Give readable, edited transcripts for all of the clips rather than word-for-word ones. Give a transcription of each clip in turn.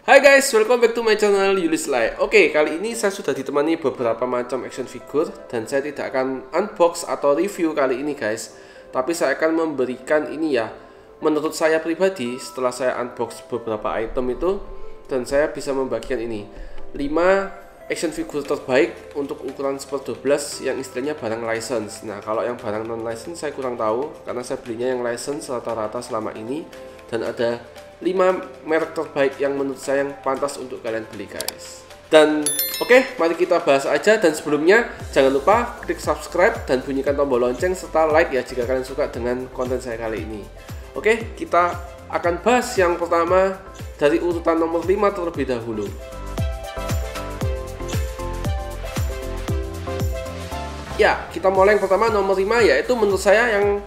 Hai guys, welcome back to my channel Yulis Lai. Oke, kali ini saya sudah ditemani beberapa macam action figure dan saya tidak akan unbox atau review kali ini guys. Tapi saya akan memberikan ini ya, menurut saya pribadi setelah saya unbox beberapa item itu dan saya bisa membagikan ini 5 action figure terbaik untuk ukuran 1/12 yang istilahnya barang license. Nah, kalau yang barang non license saya kurang tahu karena saya belinya yang license rata-rata selama ini, dan ada 5 merek terbaik yang menurut saya yang pantas untuk kalian beli guys. Dan oke, mari kita bahas aja. Dan sebelumnya jangan lupa klik subscribe dan bunyikan tombol lonceng serta like ya jika kalian suka dengan konten saya kali ini. Oke, kita akan bahas yang pertama dari urutan nomor 5 terlebih dahulu. Ya, kita mulai yang pertama nomor 5, yaitu menurut saya yang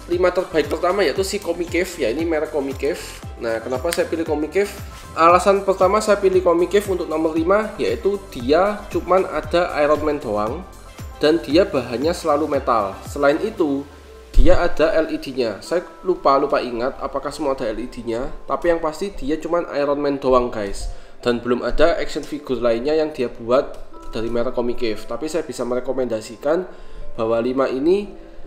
5 terbaik pertama yaitu si Comic Cave ya. Ini merek Comic Cave. Nah, kenapa saya pilih Comic Cave? Alasan pertama saya pilih Comic Cave untuk nomor 5 yaitu dia cuman ada Iron Man doang dan dia bahannya selalu metal. Selain itu, dia ada LED-nya. Saya lupa ingat apakah semua ada LED-nya, tapi yang pasti dia cuman Iron Man doang guys. Dan belum ada action figure lainnya yang dia buat dari merek Comic Cave. Tapi saya bisa merekomendasikan bahwa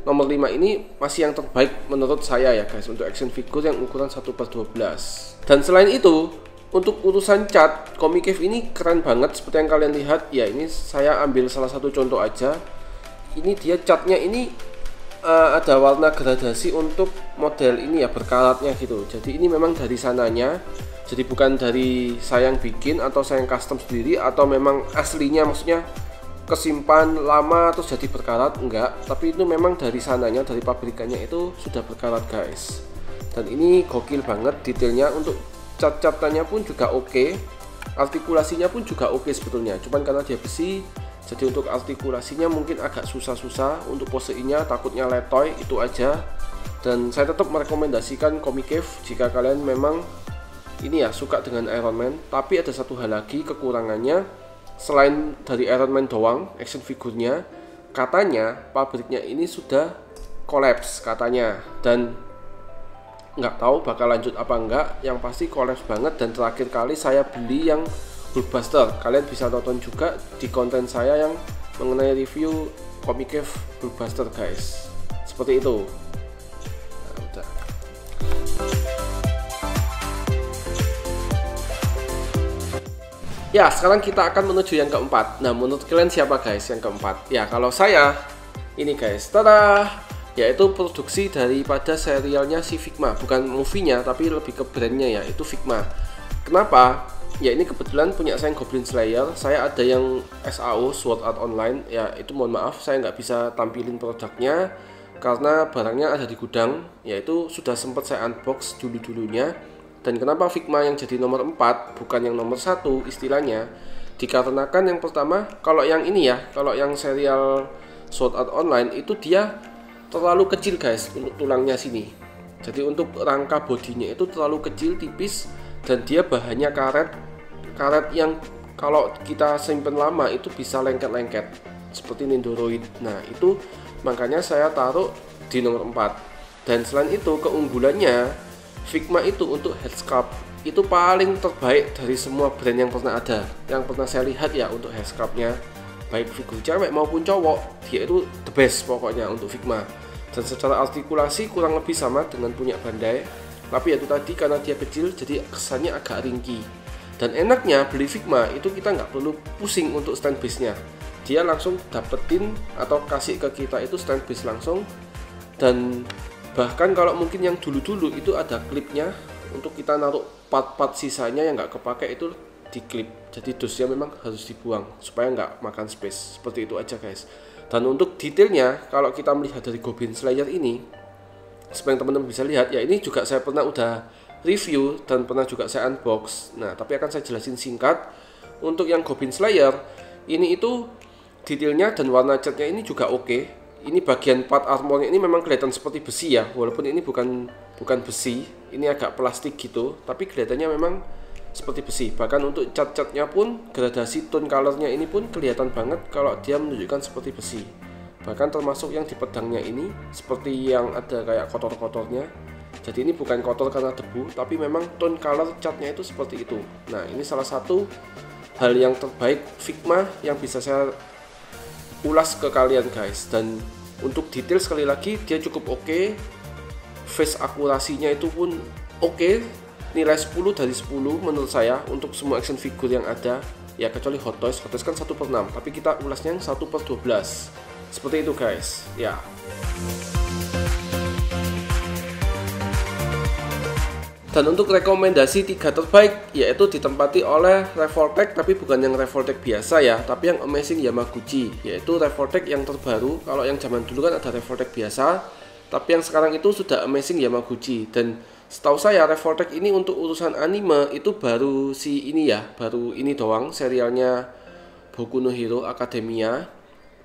nomor 5 ini masih yang terbaik menurut saya ya guys untuk action figure yang ukuran 1/12. Dan selain itu, untuk urusan cat, Comic Cave ini keren banget seperti yang kalian lihat. Ya, ini saya ambil salah satu contoh aja. Ini dia catnya ini ada warna gradasi untuk model ini ya, berkaratnya gitu. Jadi ini memang dari sananya. Jadi bukan dari saya yang bikin atau saya yang custom sendiri atau memang aslinya, maksudnya kesimpan lama terus jadi berkarat, enggak, tapi itu memang dari sananya, dari pabrikannya itu sudah berkarat guys. Dan ini gokil banget detailnya. Untuk cat-catannya pun juga oke, artikulasinya pun juga oke sebetulnya, cuman karena dia besi jadi untuk artikulasinya mungkin agak susah-susah. Untuk posenya takutnya letoy, itu aja. Dan saya tetap merekomendasikan Comic Cave jika kalian memang ini ya suka dengan Iron Man. Tapi ada satu hal lagi kekurangannya, selain dari Iron Man doang action figurnya, katanya pabriknya ini sudah kolaps katanya, dan nggak tahu bakal lanjut apa enggak. Yang pasti kolaps banget. Dan terakhir kali saya beli yang Hulkbuster, kalian bisa tonton juga di konten saya yang mengenai review Comic Cave Hulkbuster guys. Seperti itu. Nah, udah. Ya, sekarang kita akan menuju yang keempat. Nah, menurut kalian siapa guys yang keempat? Ya, kalau saya ini guys, tada, yaitu produksi daripada serialnya si Figma. Bukan movie-nya, tapi lebih ke brandnya ya, itu Figma. Kenapa? Ya, ini kebetulan punya saya yang Goblin Slayer. Saya ada yang SAO, Sword Art Online. Ya, itu mohon maaf, saya nggak bisa tampilin produknya karena barangnya ada di gudang. Yaitu sudah sempat saya unbox dulu-dulunya. Dan kenapa Figma yang jadi nomor 4 bukan yang nomor 1 istilahnya? Dikarenakan yang pertama, kalau yang ini ya, kalau yang serial Sword Art Online itu dia terlalu kecil guys untuk tulangnya sini. Jadi untuk rangka bodinya itu terlalu kecil, tipis, dan dia bahannya karet yang kalau kita simpen lama itu bisa lengket-lengket seperti Nendoroid. Nah, itu makanya saya taruh di nomor 4. Dan selain itu, keunggulannya Figma itu untuk head sculpt itu paling terbaik dari semua brand yang pernah ada, yang pernah saya lihat ya. Untuk head sculptnya baik figur cewek maupun cowok, dia itu the best pokoknya untuk Figma. Dan secara artikulasi kurang lebih sama dengan punya Bandai, tapi itu tadi karena dia kecil jadi kesannya agak ringkih. Dan enaknya beli Figma itu kita nggak perlu pusing untuk stand base nya, dia langsung dapetin atau kasih ke kita itu stand base langsung. Dan bahkan kalau mungkin yang dulu-dulu itu ada klipnya untuk kita naruh part-part sisanya yang nggak kepake itu di klip. Jadi dosnya memang harus dibuang supaya nggak makan space. Seperti itu aja guys. Dan untuk detailnya, kalau kita melihat dari Goblin Slayer ini, seperti yang teman-teman bisa lihat ya, ini juga saya pernah udah review dan pernah juga saya unbox. Nah, tapi akan saya jelasin singkat. Untuk yang Goblin Slayer ini itu detailnya dan warna catnya ini juga oke. Ini bagian part armornya ini memang kelihatan seperti besi ya, walaupun ini bukan besi, ini agak plastik gitu, tapi kelihatannya memang seperti besi. Bahkan untuk cat-catnya pun, gradasi tone colornya ini pun kelihatan banget kalau dia menunjukkan seperti besi. Bahkan termasuk yang di pedangnya ini seperti yang ada kayak kotor-kotornya, Jadi ini bukan kotor karena debu, tapi memang tone color catnya itu seperti itu. Nah, ini salah satu hal yang terbaik Figma yang bisa saya ulas ke kalian guys. Dan untuk detail sekali lagi dia cukup oke. Face akurasinya itu pun oke. Nilai 10 dari 10 menurut saya untuk semua action figure yang ada. Ya kecuali Hot Toys kan 1/6, tapi kita ulasnya yang 1/12. Seperti itu guys. Ya. Dan untuk rekomendasi 3 terbaik, yaitu ditempati oleh Revoltech, tapi bukan yang Revoltech biasa ya, tapi yang Amazing Yamaguchi, yaitu Revoltech yang terbaru. Kalau yang zaman dulu kan ada Revoltech biasa, tapi yang sekarang itu sudah Amazing Yamaguchi. Dan setahu saya Revoltech ini untuk urusan anime itu baru baru ini doang, serialnya Boku no Hero Academia,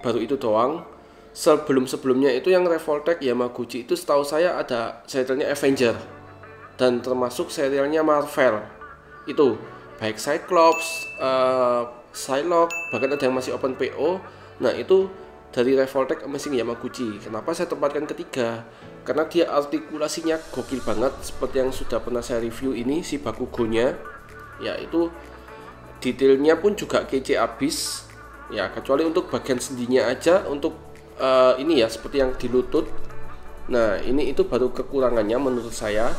baru itu doang. Sebelumnya itu yang Revoltech Yamaguchi itu setahu saya ada serialnya Avenger. Dan termasuk serialnya Marvel itu baik Cyclops, Psylocke, bahkan ada yang masih open PO. Nah itu dari Revoltech Amazing Yamaguchi. Kenapa saya tempatkan ketiga? Karena dia artikulasinya gokil banget, seperti yang sudah pernah saya review ini si Bakugo-nya. Ya itu detailnya pun juga kece abis. Ya kecuali untuk bagian sendinya aja, untuk ini ya seperti yang di lutut. Nah ini itu baru kekurangannya menurut saya.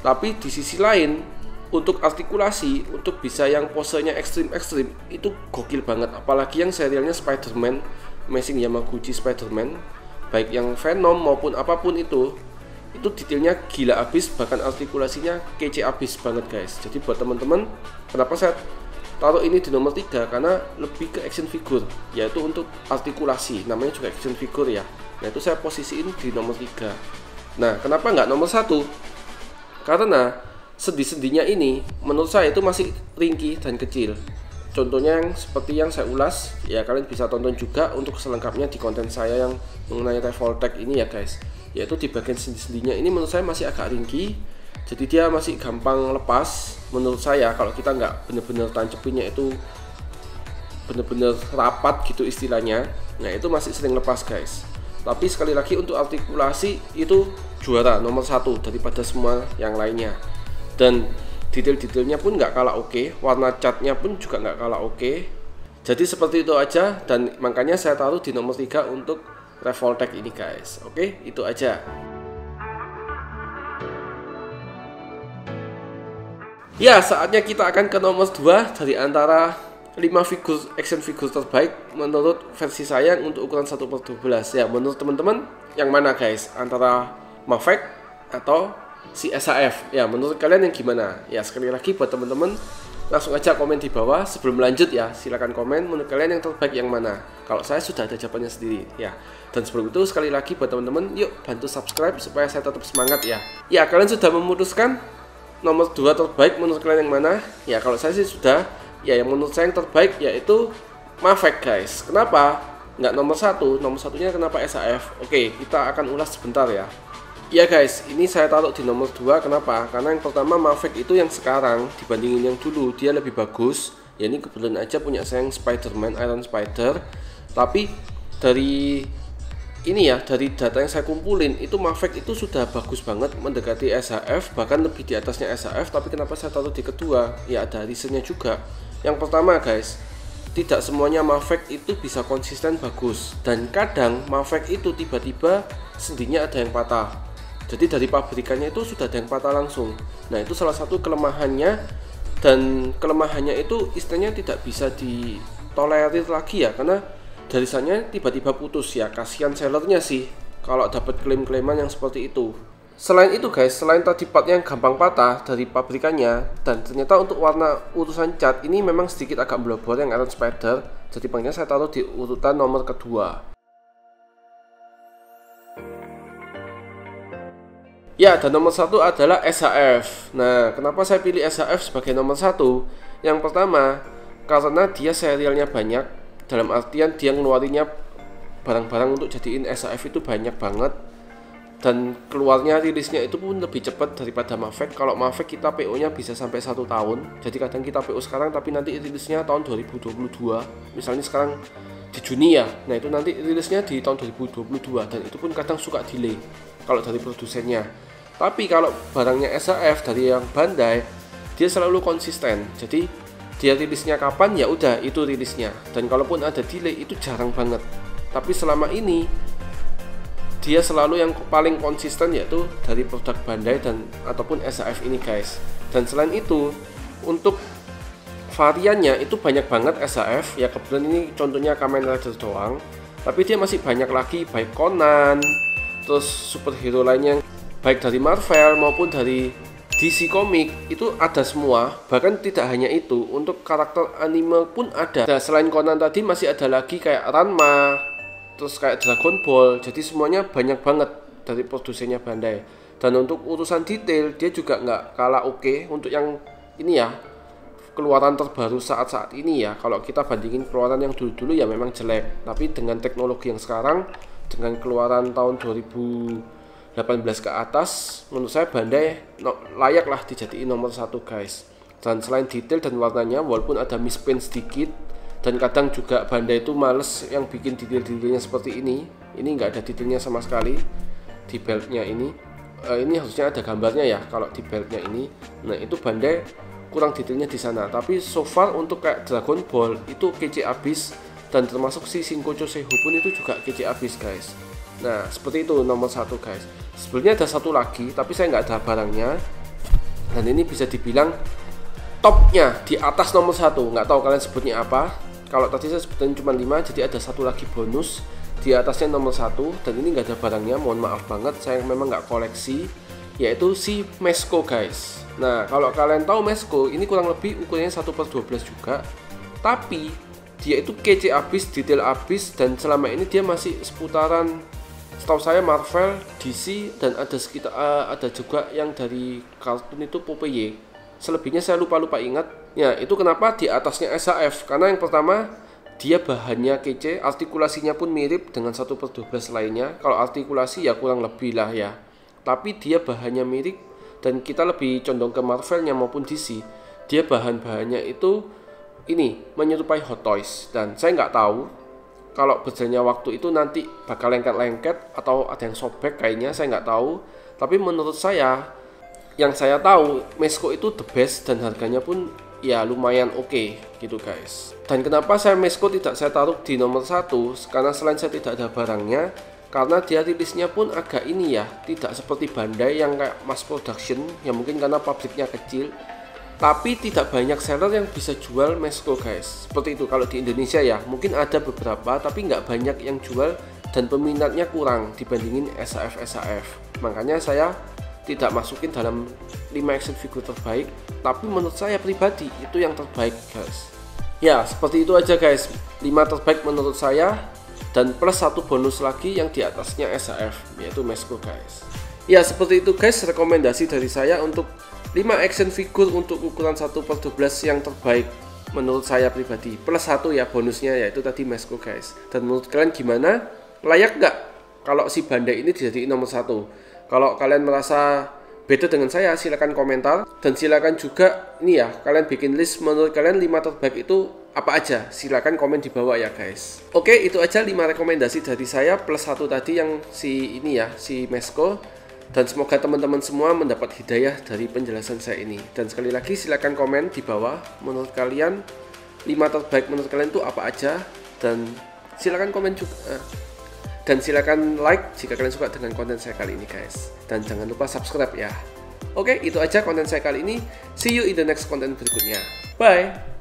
Tapi di sisi lain untuk artikulasi, untuk bisa yang posenya ekstrim itu gokil banget. Apalagi yang serialnya Spider-Man, Amazing Yamaguchi Spider-Man, baik yang Venom maupun apapun itu detailnya gila abis, bahkan artikulasinya kece abis banget guys. Jadi buat teman-teman, kenapa saya taruh ini di nomor 3? Karena lebih ke action figure, yaitu untuk artikulasi, namanya juga action figure ya. Nah itu saya posisiin di nomor 3. Nah kenapa nggak nomor 1? Karena sendi-sendinya ini menurut saya itu masih ringkih dan kecil. Contohnya yang seperti yang saya ulas, ya kalian bisa tonton juga untuk selengkapnya di konten saya yang mengenai Revoltech ini ya guys. Yaitu di bagian sendi-sendinya ini menurut saya masih agak ringkih, jadi dia masih gampang lepas menurut saya. Kalau kita nggak bener-bener tancepinnya itu bener-bener rapat gitu istilahnya, nah itu masih sering lepas guys. Tapi sekali lagi untuk artikulasi itu juara nomor 1 daripada semua yang lainnya. Dan detail-detailnya pun nggak kalah oke, warna catnya pun juga nggak kalah oke. Jadi seperti itu aja, dan makanya saya taruh di nomor 3 untuk Revoltech ini guys. Oke, itu aja. Ya, saatnya kita akan ke nomor 2 dari antara 5 action figure terbaik menurut versi saya untuk ukuran 1/12. Ya, menurut teman-teman yang mana guys? Antara Mafek atau si SAF? Ya, menurut kalian yang gimana? Ya, sekali lagi buat teman-teman langsung aja komen di bawah. Sebelum lanjut ya, silahkan komen menurut kalian yang terbaik yang mana. Kalau saya sudah ada jawabannya sendiri ya. Dan sebelum itu sekali lagi buat teman-teman, yuk bantu subscribe supaya saya tetap semangat ya. Ya, kalian sudah memutuskan nomor 2 terbaik menurut kalian yang mana? Ya, kalau saya sih sudah. Ya, yang menurut saya yang terbaik yaitu Mafek guys. Kenapa? Nggak nomor 1, nomor satunya kenapa SAF? Oke, kita akan ulas sebentar ya. Ya guys, ini saya taruh di nomor 2. Kenapa? Karena yang pertama Mafek itu yang sekarang dibandingin yang dulu dia lebih bagus. Ya ini kebetulan aja punya saya yang Spider-Man, Iron Spider. Tapi dari ini ya, dari data yang saya kumpulin itu Mafek itu sudah bagus banget mendekati SAF, bahkan lebih di atasnya SAF. Tapi kenapa saya taruh di kedua? Ya ada risetnya juga. Yang pertama guys, tidak semuanya Mafek itu bisa konsisten bagus, dan kadang Mafek itu tiba-tiba sendinya ada yang patah. Jadi dari pabrikannya itu sudah ada yang patah langsung. Nah itu salah satu kelemahannya, dan kelemahannya itu istilahnya tidak bisa ditolerir lagi ya, karena darisannya tiba-tiba putus ya. Kasihan sellernya sih kalau dapat klaim-klaiman yang seperti itu. Selain itu guys, selain tadi part yang gampang patah dari pabrikannya, dan ternyata untuk warna urusan cat ini memang sedikit agak blobor yang Iron Spider. Jadi makanya saya taruh di urutan nomor kedua. Ya, dan nomor 1 adalah SAF. Nah, kenapa saya pilih SAF sebagai nomor 1? Yang pertama, karena dia serialnya banyak. Dalam artian dia ngeluarinnya barang-barang untuk jadiin SAF itu banyak banget. Dan keluarnya rilisnya itu pun lebih cepat daripada Mafek. Kalau Mafek kita PO-nya bisa sampai 1 tahun. Jadi kadang kita PO sekarang tapi nanti rilisnya tahun 2022. Misalnya sekarang di Juni ya. Nah itu nanti rilisnya di tahun 2022, dan itu pun kadang suka delay kalau dari produsennya. Tapi kalau barangnya SHF dari yang Bandai, dia selalu konsisten. Jadi dia rilisnya kapan ya udah itu rilisnya. Dan kalaupun ada delay itu jarang banget. Tapi selama ini dia selalu yang paling konsisten yaitu dari produk Bandai dan ataupun SHF ini guys. Dan selain itu untuk variannya itu banyak banget SHF ya, kebetulan ini contohnya Kamen Rider doang. Tapi dia masih banyak lagi baik Conan, terus superhero lainnya baik dari Marvel maupun dari DC Comic itu ada semua. Bahkan tidak hanya itu, untuk karakter anime pun ada. Nah, selain Conan tadi masih ada lagi kayak Ranma, terus kayak Dragon Ball. Jadi semuanya banyak banget dari produsennya Bandai. Dan untuk urusan detail dia juga nggak kalah oke untuk yang ini ya, keluaran terbaru saat-saat ini ya. Kalau kita bandingin keluaran yang dulu-dulu ya memang jelek, tapi dengan teknologi yang sekarang, dengan keluaran tahun 2018 ke atas, menurut saya Bandai layaklah dijadiin nomor 1 guys. Dan selain detail dan warnanya, walaupun ada misprint sedikit, dan kadang juga Bandai itu males yang bikin detail-detailnya seperti ini nggak ada detailnya sama sekali di beltnya ini. Ini harusnya ada gambarnya ya kalau di beltnya ini. Nah itu Bandai kurang detailnya di sana. Tapi so far untuk kayak Dragon Ball itu kece abis, dan termasuk si Shinkocho Seiho pun itu juga kece abis guys. Nah seperti itu nomor 1 guys. Sebenarnya ada satu lagi tapi saya nggak ada barangnya, dan ini bisa dibilang topnya di atas nomor 1. Nggak tahu kalian sebutnya apa. Kalau tadi saya sebutin cuma 5, jadi ada satu lagi bonus di atasnya nomor 1, dan ini nggak ada barangnya, mohon maaf banget, saya memang nggak koleksi, yaitu si Mezco guys. Nah kalau kalian tahu Mezco ini kurang lebih ukurannya 1/12 juga, tapi dia itu kece abis, detail abis, dan selama ini dia masih seputaran, setahu saya Marvel, DC, dan ada sekitar ada juga yang dari kartun itu Popeye. Selebihnya saya lupa ingat. Ya itu kenapa di atasnya SHF, karena yang pertama dia bahannya kece, artikulasinya pun mirip dengan 1/12 lainnya. Kalau artikulasi ya kurang lebih lah ya, tapi dia bahannya mirip, dan kita lebih condong ke Marvelnya maupun DC. Dia bahannya itu ini menyerupai Hot Toys, dan saya nggak tahu kalau berjalannya waktu itu nanti bakal lengket-lengket atau ada yang sobek kayaknya, saya nggak tahu. Tapi menurut saya, yang saya tahu Mezco itu the best, dan harganya pun ya lumayan oke gitu guys. Dan kenapa saya Mezco tidak saya taruh di nomor 1, karena selain saya tidak ada barangnya, karena dia rilisnya pun agak ini ya, tidak seperti Bandai yang kayak mass production, ya mungkin karena pabriknya kecil, tapi tidak banyak seller yang bisa jual Mezco guys. Seperti itu kalau di Indonesia ya, mungkin ada beberapa tapi nggak banyak yang jual, dan peminatnya kurang dibandingin SHF. Makanya saya tidak masukin dalam 5 action figure terbaik, tapi menurut saya pribadi itu yang terbaik guys. Ya seperti itu aja guys, 5 terbaik menurut saya, dan plus satu bonus lagi yang di atasnya SHF, yaitu Mezco guys. Ya seperti itu guys, rekomendasi dari saya untuk 5 action figure untuk ukuran 1/12 yang terbaik menurut saya pribadi, plus 1 ya bonusnya, yaitu tadi Mezco guys. Dan menurut kalian gimana? Layak nggak kalau si Bandai ini dijadiin nomor 1? Kalau kalian merasa beda dengan saya, silahkan komentar, dan silahkan juga ini ya, kalian bikin list menurut kalian 5 terbaik itu apa aja, silahkan komen di bawah ya guys. Oke, itu aja 5 rekomendasi dari saya, plus 1 tadi yang si ini ya, si Mezco. Dan semoga teman-teman semua mendapat hidayah dari penjelasan saya ini. Dan sekali lagi silahkan komen di bawah menurut kalian 5 terbaik menurut kalian itu apa aja, dan silahkan komen juga, dan silakan like jika kalian suka dengan konten saya kali ini guys. Dan jangan lupa subscribe ya. Oke, itu aja konten saya kali ini. See you in the next konten berikutnya. Bye.